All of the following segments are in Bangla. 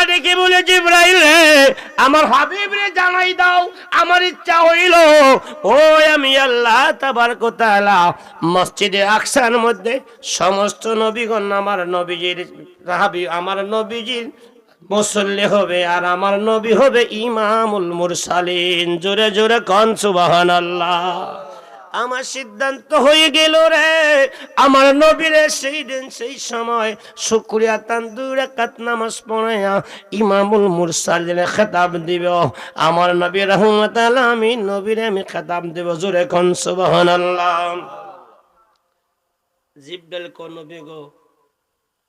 ডেকে বলে, জিবরাইল রে, আমার হাবিব রে জানাই দাও, আমার ইচ্ছা হইল ওই আমি আল্লাহ তাবারক ওয়া তাআলা মসজিদে আকসার মধ্যে সমস্ত নবীগণ আমার নবীজির হাবিব, আমার নবীজির মুসল্লি হবে, আর আমার নবী হবে ইমামুল মুরসালিন। জোরে জোরে কোন সুবহানাল্লাহ। আমার সিদ্ধান্ত হয়ে গেল রে, আমার নবীরে সেই দিন সেই সময় শুকরিয়া তান 2 রাকাত নামাজ পড়ায়া ইমামুল মুরসালিনের খেতাব দিব। আমার নবী রাহমাতুল আলামিন নবীরে আমি খেতাব দেব। জোরে কোন সুবহানাল্লাহ। জিব্রাইল কোন নবী গো,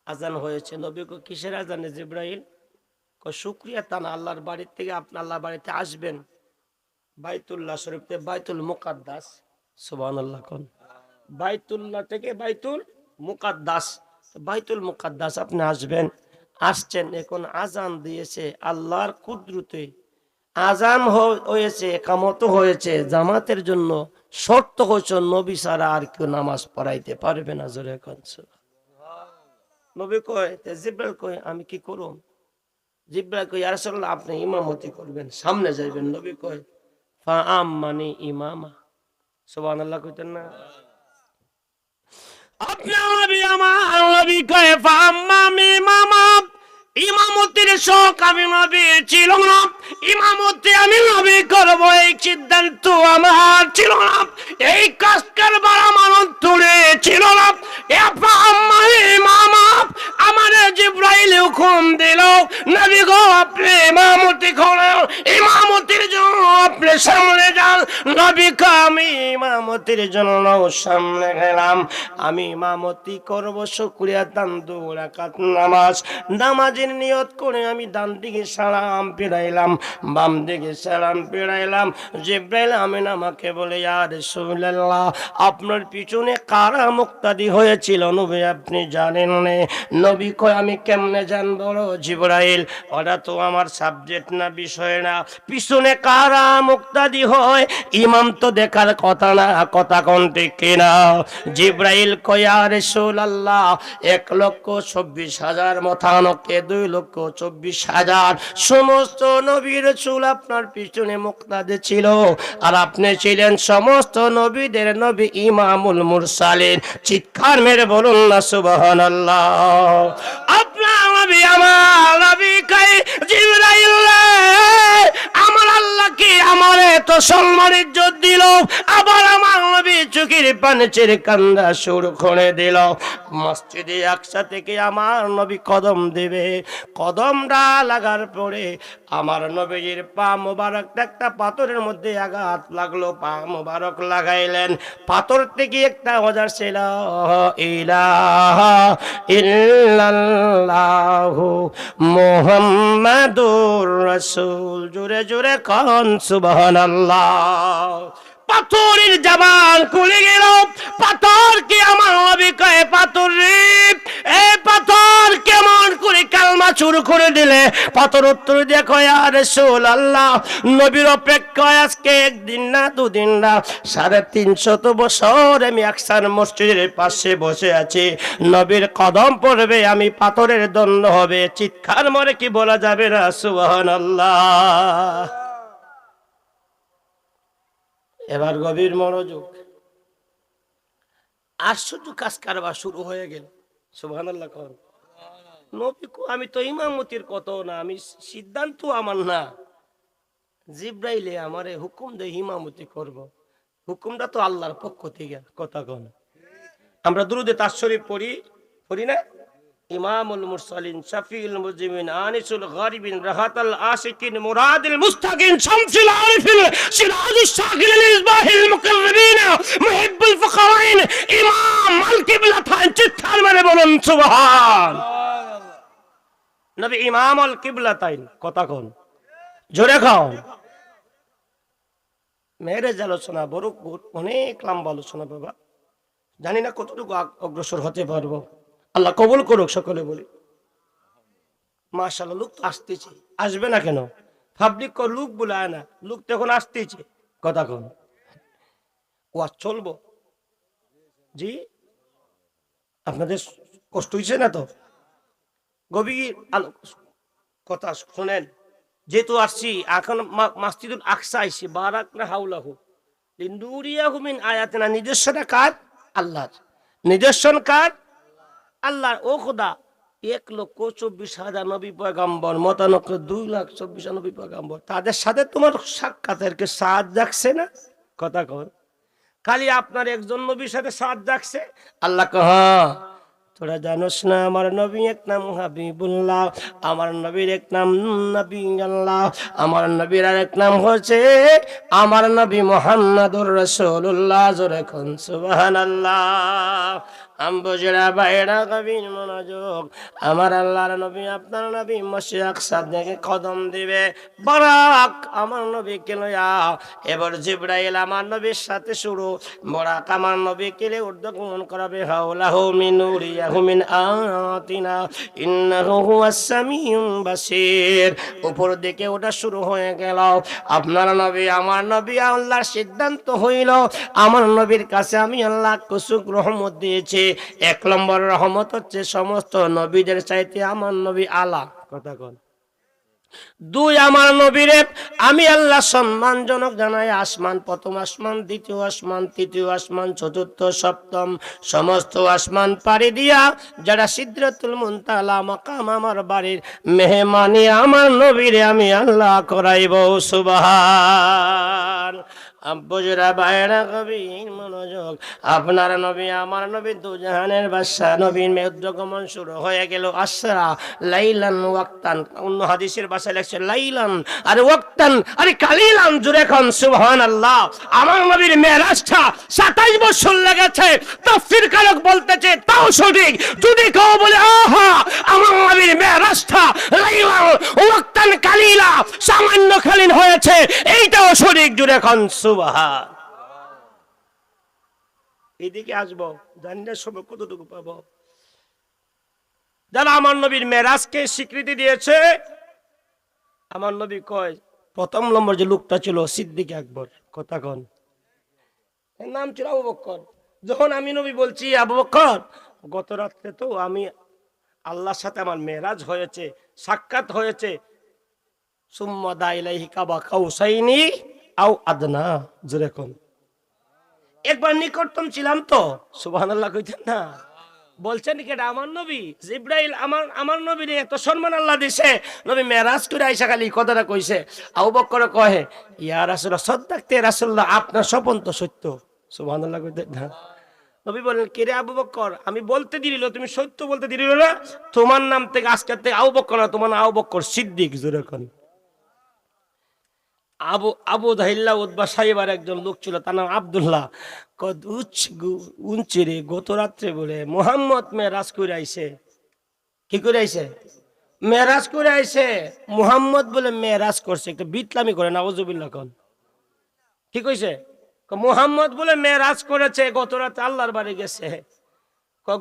আজান হয়েছে। নবী গো, কিসের আজানে জিব্রাইল? শুকরিয়া তান আল্লাহর বাড়ি থেকে আপনি আল্লাহর বাড়িতে আসবেন, বাইতুল্লাহ শরীফ থেকে বাইতুল মুকাদ্দাস। সুবহানাল্লাহ কোন। বাইতুল্লাহ থেকে বাইতুল মুকাদ্দাস, বাইতুল মুকাদ্দাস আপনি আসবেন। আসছেন, এখন আজান দিয়েছে আল্লাহর কুদরতে, আজান হয়েছে, একামত হয়েছে, জামাতের জন্য শর্ত হচ্ছে নবী ছাড়া আর কেউ নামাজ পড়াইতে পারবে না। জোরে কোন। নবী কয়, জিবরাইল কয় আমি কি করব? জিবরাইল কয়, ইয়া রাসূলুল্লাহ আপনি ইমামতি করবেন, সামনে যাইবেন। নবী কয় ফা আম্মানি ইমামা। সুবহানাল্লাহ কইতেন না? আপনার নবী আমার নবী কয় ফা আম্মানি ইমামা, ইমামতির শখ আমি নবী ছিল না, ইমামতি আমি নবী করব এই সিদ্ধান্ত আমার ছিল না, এই কাজ করবার আমার অন্তরে ছিল না। আমার জিবরাইল হুকুম দিল, নবী গো আপনি ইমামতি করেন, ইমামতির জন্য আপনি সামনে যান। নবী কা আমি ইমামতির জন্য সামনে গেলাম। আমি ইমামতি করব, শুকরিয়া তান 2 রাকাত নামাজ। নামাজের নিয়ত করে আমি ডান দিকে সালাম ফিরাইলাম, বাম দিকে সালাম ফিরাইলাম। জিবরাইল আমিন আমাকে বলে, ইয়া রাসূলুল্লাহ আপনার পিছনে কারা মুক্তাদি হয়েছিল নবী আপনি জানেন না? নবী কয় আমি কেমনে জানবো জিবরাইল, ওটা তো আমার সাবজেক্ট না, বিষয় না। পিছনে কারা মুক্তাদি হয় ইমাম তো দেখার কথা না, কথা কোন ঠিক কিনা? জিবরাইল কয়, ইয়া রাসূলুল্লাহ 1,26,000 মতানকে 2,24,000 সমস্ত নবী রাসূল আপনার পিছনে মুক্তাদি ছিল, আর আপনি ছিলেন সমস্ত নবীদের নবী ইমামুল মুরসালিন। চিৎকার মেরে বলুন না সুবহানাল্লাহ। আপনার নবী আমার নবী কয়, জিবরাইল আমার আল্লাহ কি আমারে তো সম্মান ইজ্জত দিল, আবার আমার নবী চোখের পানি ছেড়ে কান্না শুরু করে দিল। মসজিদে আকসা থেকে আমার নবী কদম দেবে, কদমটা লাগার পরে আমার নবীর পা মোবারক একটা পাথরের মধ্যে আঘাত লাগলো, পা মোবারক লাগাইলেন। পাথর থেকে একটা আওয়াজ ছিল, ইলাহা ইল্লাল্লাহু মুহাম্মাদুর রাসূল। জোরে জোরে কোন সুবহানাল্লাহ। পাথরের জবান খুলে গেল। পাথর কি আমার নবী কয়, পাথর রে এ পাথর কেমন করে কালমা শুরু করে দিলে? পাথর উত্তর দিয়ে কয়, ইয়া রাসূলুল্লাহ নবীর অপেক্ষায় আজকে 1 দিন না 2 দিন না 350 বছর আমি আকসার মসজিদের পাশে বসে আছি, নবীর কদম পড়বে আমি পাথরের দণ্ড হবে। চিৎকার মরে কি বলা যাবে না সুবহানাল্লাহ। এবার গভীর মনোযোগ, আশ্চর্য কাজ কারবার শুরু হয়ে গেল। সুবহানাল্লাহ কোন। নবী কো আমি তো ইমামতির কত না, আমি সিদ্ধান্ত আমার না, জিবরাইলে আমারে হুকুম দে ইমামতি করব। হুকুমটা তো আল্লাহর পক্ষ থেকে, কথা কোন। আমরা দুরূদে তাশরীফ পড়ি না? ইমামুল মুরসালিন শাফিউল মুজরিমিন আনিসুল গারিবিন রাহাতুল আশিকিন মুরাদুল মুস্তাকিন শামসুল আরিফিন সিরাজুশ শাকিলিন ইসবাহিল মুকাররবিন মুহিব্বুল ফুকারাইন ইমাম আল কিবলাতাইন। চিৎকার মেরে বলুন সুবহান। নবী ইমাম আল কিবলাতাইন, কথা কোন, জোরে খাও। মেরেজ আলোচনা বড় অনেক লম্বা আলোচনা বাবা, জানি না কতটুকু অগ্রসর হতে পারবো। আল্লাহ কবুল করুক সকলে বলি মাশাআল্লাহ। লোক তো আসতেছে, আসবে না কেন? পাবলিক কো লোক বুলায় না, লোক তো এখন আসতেছে, কথা কোন। ওয়াজ চলবো জি? আপনাদের কষ্ট হইছে না তো? গভীর কথা শুনেন, যেহেতু আসছি এখন মাসজিদুল আকসা আইছি বারাকনা হাউলাহু লিনুরিয়াহু মিন আয়াতিনা, নিজস্বতা কার? আল্লাহর। নিজস্ব কার? আল্লাহর। ও খোদা, 1,24,000 নবী পয়গম্বর, মতানক্য 2,24,000 নবী পয়গম্বর, তাদের সাথে তোমার সাক্ষাতের কে সাথ যাচ্ছে না? কথা কর, খালি আপনার একজন নবীর সাথে সাথ যাচ্ছে। আল্লাহ কহ, তোরা জানোস না আমার নবী এক নাম হাবিবুল্লাহ, আমার নবীর এক নাম নবী আল্লাহ, আমার নবীর আর এক নাম হচ্ছে আমার নবী মুহাম্মাদুর রাসূলুল্লাহ। জোরে কোন সুবহানাল্লাহ। আম্বুজরা বাইরা কবির মনোযোগ, আমার আল্লাহর নবী আপনার নবী মসজিদ আকসা থেকে কদম দিবে, বারাক আমার নবীকে লইয়া। এবার জিবরাইল আমার নবীর সাথে শুরু, বারাক আমার নবীকে ঊর্ধ্বগমন করাবে। হাওলাহু মিন নুরিয়াহু মিন আয়াতিনা ইন্নাহু হুয়াস সামিউল বাসীর। উপর দিকে ওটা শুরু হয়ে গেল। আপনার নবী আমার নবী, আল্লাহর সিদ্ধান্ত হইল আমার নবীর কাছে আমি আল্লাহ কুসুক রহমত দিয়েছি। 1 নম্বর রহমত হচ্ছে সমস্ত নবীদের চাইতে আমার নবী আলা। কথা কন। 2, আমার নবীরে আমি আল্লাহ সম্মানজনক জানাই আসমান, প্রথম আসমান, দ্বিতীয় আসমান, তৃতীয় আসমান, চতুর্থ, সপ্তম, সমস্ত আসমান পাড়ি দিয়া যারা সিদরাতুল মুনতাহা মাকাম আমার বাড়ির মেহমানি আমার নবীরে আমি আল্লাহ করাইব। সুবহান। আব্বুজরা বাইরা কবির মনোযোগ, আপনার নবী আমার নবী দুজাহানের বাদশা নবীর ঊর্ধ্বগমন শুরু হয়ে গেল। আসরা লাইলান ওয়াক্তান, অন্য হাদিসের ভাষায় লেখছে লাইলান আর ওয়াক্তান, আরে কালিলান। জুরে খান সুবহানাল্লাহ। আমার নবীর মেরাজটা 27 বছর লেগেছে, তাফসীর কারক বলতেছে তাও সঠিক। যদি কেউ বলে আহা আমার নবীর মেরাজটা লাইলান ওয়াক্তান কালিলা, সামান্য কালীন হয়েছে, এইটাও সঠিক। জুরে খান সুবহান। এদিকে আসবো, জানি না সময় কতটুকু পাবো। যারা আমার নবীর মেরাজকে স্বীকৃতি দিয়েছে, আমার নবী কয় প্রথম নম্বর যে লোকটা ছিল সিদ্দিক আকবর। কথা কন। এর নাম ছিল আবু বকর। যখন আমি নবী বলছি আবু বকর, গত রাত্রে তো আমি আল্লাহর সাথে আমার মেরাজ হয়েছে, সাক্ষাৎ হয়েছে। সুম্মা দা ইলাইহি কাবা কাউসাইনি আও আদনা। জোরে কোন। একবার নিকটতম ছিলাম তো। সুবহানাল্লাহ কইতেন না? বলছেন কি এটা আমার নবী? জিবরাইল আমার নবীর এত সম্মান আল্লাহ দিছে, নবী মেরাজ করে আইসা খালি কথাটা কইছে। আবু বকর কহে, ইয়া রাসূলুল্লাহ সাদ্দাকতে রাসূলুল্লাহ, আপনার স্বপন তো সত্য। সুবহানাল্লাহ কইতেন না? নবী বলেন, কে রে আবু বকর, আমি বলতে দিল, তুমি সত্য বলতে দিল না? তোমার নাম থেকে আজকের থেকে আবু বকর না, তোমার নাম আবু বকর সিদ্দিক। জোরে কোন। আবু দাহিল্লা উতবা সাহেবের একজন লোক ছিল, তার নাম আব্দুল্লাহ। উঞ্চিরে গত রাত্রে বলে মুহাম্মদ মেরাজ করে আইছে। কি করে আইছে? মেরাজ করে আইছে। মুহাম্মদ বলে মেরাজ করছে, একটা বিটলামি করে নাউজুবিল্লাহ কোন। কি কইছে? মুহাম্মদ বলে মেরাজ করেছে, গত রাতে আল্লাহর বাড়ি গেছে।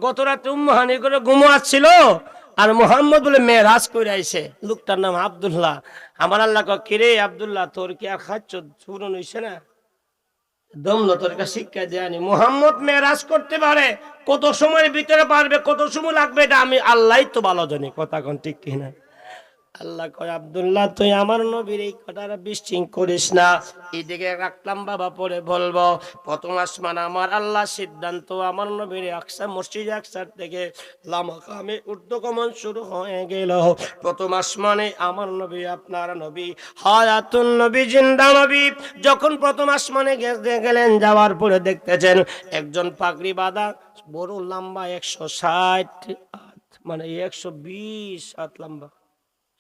গত রাতে উম্মহানি করে ঘুমাচ্ছিল, আর মুহাম্মদ বলে মেরাজ করে আইছে। লোকটার নাম আব্দুল্লাহ। আমার আল্লাহ কিরে আব্দুল্লাহ, তোর কি আর খাচ্ছ পূরণ হইছে না? দমলো তোর কাছে শিক্ষা দেয়নি। মুহাম্মদ মেরাজ করতে পারে, কত সময়ের ভিতরে পারবে, কত সময় লাগবে, এটা আমি আল্লাহই তো ভালো জানি। কথা কোন ঠিক কিনা? আল্লাহ কয়, আব্দুল্লাহ তুই আমার নবীর এই কথাটা বিশৃং করিস না। এদিকে রাখলাম বাবা, পরে বলবো। প্রথম আসমান আমার আল্লাহ সিদ্ধান্ত, আমার নবীর আকসা মসজিদ আকসার থেকে লামাকামে ঊর্ধ্বগমন শুরু হয়ে গেল। প্রথম আসমানে আমার নবী আপনার নবী হায়াতুন নবী, জিন্দা নবী, যখন প্রথম আসমানে গেলেন, যাওয়ার পরে দেখতেছেন একজন পাগড়ি বাঁধা বড় লম্বা 160 মানে 120 হাত লম্বা,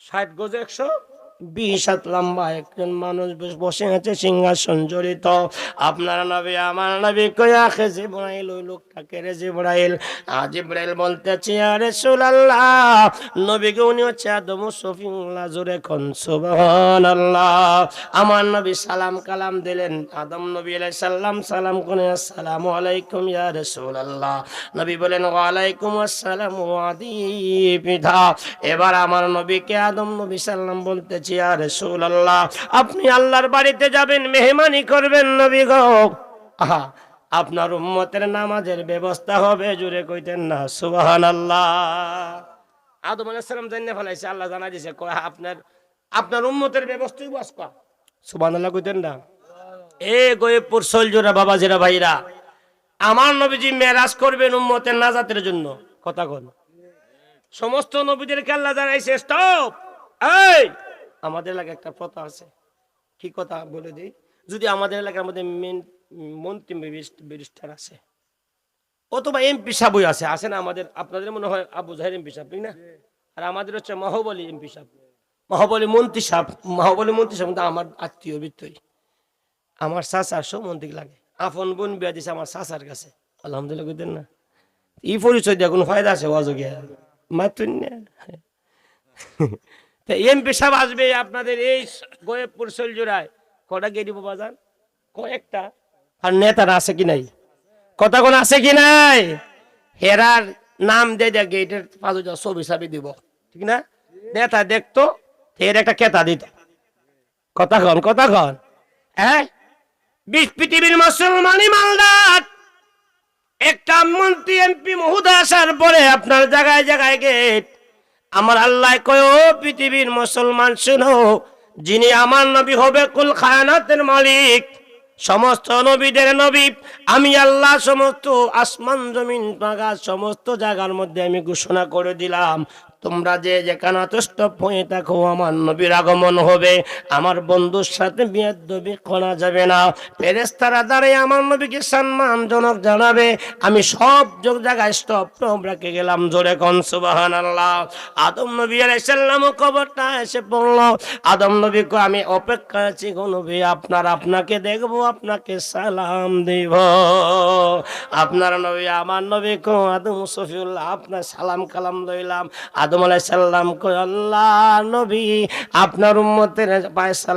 60 গজ 120 হাত লম্বা একজন মানুষ বসে আছে সিংহাসন জড়িত। আপনার নবী আমার নবী কয়া খে জিবরাইল, ওই লোকটাকে রে জিবরাইল। জিবরাইল বলতেছে, ইয়া রাসূলুল্লাহ, নবীকে উনি হচ্ছে আদম সফিউল্লাহ। জোরে কোন সুবহানাল্লাহ। আমার নবী সালাম কালাম দিলেন, আদম নবী আলাইহিস সালাম সালাম করে, আসসালামু আলাইকুম ইয়া রাসূলুল্লাহ। নবী বলেন, ওয়া আলাইকুম আসসালাম ওয়া পিতা। এবার আমার নবীকে আদম নবী সাল্লাম বলতেছি, ইয়া রাসূলুল্লাহ, আপনি আল্লাহর বাড়িতে যাবেন, মেহমানি করবেন নবী গো। আহা, আপনার উম্মতের নামাজের ব্যবস্থা হবে। জুড়ে কইতেন না সুবহানাল্লাহ। আদম আলাইহিস সালাম জানিয়ে ফেলাইছে, আল্লাহ জানা দিয়েছে কয় আপনার আপনার উম্মতের ব্যবস্থাই বাস কর। সুবহানাল্লাহ কইতেন না? এ গয়েবপুর সলজোরা বাবাজিরা ভাইরা, আমার নবীজি মেরাজ করবেন উম্মতের নাজাতের জন্য। কথা কোন? সমস্ত নবীদেরকে আল্লাহ জানাইছে স্টপ। এই আমাদের এলাকায় একটা প্রথা আছে, কি কথা বলে দিই, যদি আমাদের এলাকার মধ্যে মন্ত্রী ব্যারিস্টার আছে অথবা এমপি সাহেবই আছে না আমাদের, আপনাদের মনে হয় আবু জাহের এমপি সাহেব না, আর আমাদের হচ্ছে মহাবলী এমপি সাহেব, মহাবলী মন্ত্রী সাহেব, মহাবলী মন্ত্রী সাহেব কিন্তু আমার আত্মীয় বৃত্তই, আমার চাচার সব মন্ত্রী লাগে, আপন বোন বিয়া দিছে আমার চাচার কাছে। আলহামদুলিল্লাহ কইতেন না? এই পরিচয় দেওয়া কোনো ফায়দা আছে? অযোগ্য মাত্র এমপি সাহেব আসবে আপনাদের এই গয়েবপুর সলজোড়ায়, কটা গেড়ি বাজান? কয়েকটা। আর নেতারা আছে কি নাই? কথা কোন আছে কি নাই? হেরার নাম দিয়ে দেয় গেটের পাঁচ ছবি ছাবি দিব, ঠিক না? নেতা দেখতো এর একটা কেতা দিত। কথা কন, কথা কন। হ্যাঁ, পৃথিবীর মুসলমান ইমানদার একটা মন্ত্রী এমপি মহোদয় আসার পরে আপনার জায়গায় জায়গায় গেট। আমার আল্লাহ কয় ও পৃথিবীর মুসলমান শুনো, যিনি আমার নবী হবে কুল খায়নাতের মালিক, সমস্ত নবীদের নবী আমি আল্লাহ, সমস্ত আসমান জমিন পাগা সমস্ত জায়গার মধ্যে আমি ঘোষণা করে দিলাম, তোমরা যে যেখানে আতস্টপ হয়ে থাকো আমার নবীর আগমন হবে, আমার বন্ধুর সাথে বিয়াদবি করা যাবে না। ফেরেশতারা দাঁড়িয়ে আমার নবীকে সম্মানজনক জানাবে, আমি সব জায়গায় স্টপ রেখে গেলাম। জোরে কোন সুবহানাল্লাহ। আদম নবী আলাইহিস সালাম কবরটা এসে পড়ল। আদম নবী কয় আমি অপেক্ষা আছি গো নবী, আপনাকে দেখবো, আপনাকে সালাম দেব। আপনার নবী আমার নবী কো আদম সফিউল্লাহ, আপনার সালাম কালাম লইলাম। আদম আলাইহিস সালাম কয় আল্লাহ নবী আপনার উম্মতের পায়ে সালাম